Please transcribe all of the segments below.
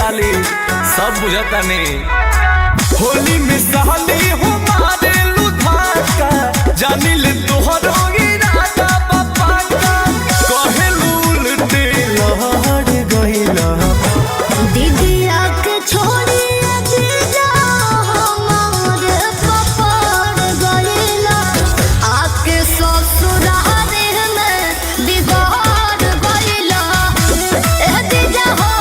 साली सब बुझता नहीं। होली में साली हो मारे लुधाका जानिल तोहरो इरादा बापा का कहे उल्टे लहर गइला दीदिया के छोड़ी दीजा हमार पपड़ गइला आके ससुराल में बिगाड़ गइला ए दीजा हो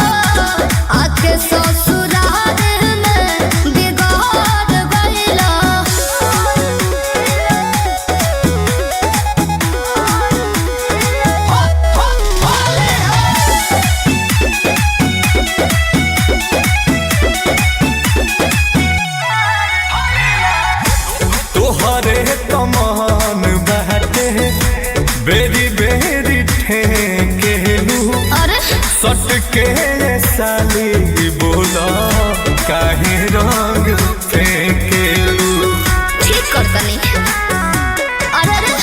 आके ससुराल में बिगाड़ गइला। तोहरे तमान बहते बेरी बेरी ठेकेलू अरे सट के साली बोला काहे रंग फेंकेलू। ठीक करतनी अरे अरे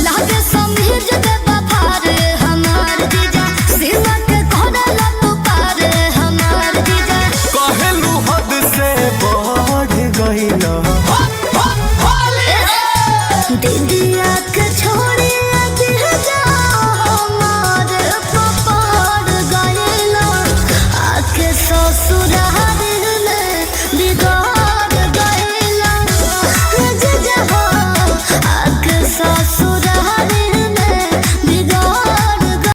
लागे समझ दे बाफार हमार जीजा सीमा के कोडला तू पार हमार जीजा कहलू हद से बढ़ गइला दीदिया के छोड़ी दीजा हमार पपड़ गइला आके ससुराल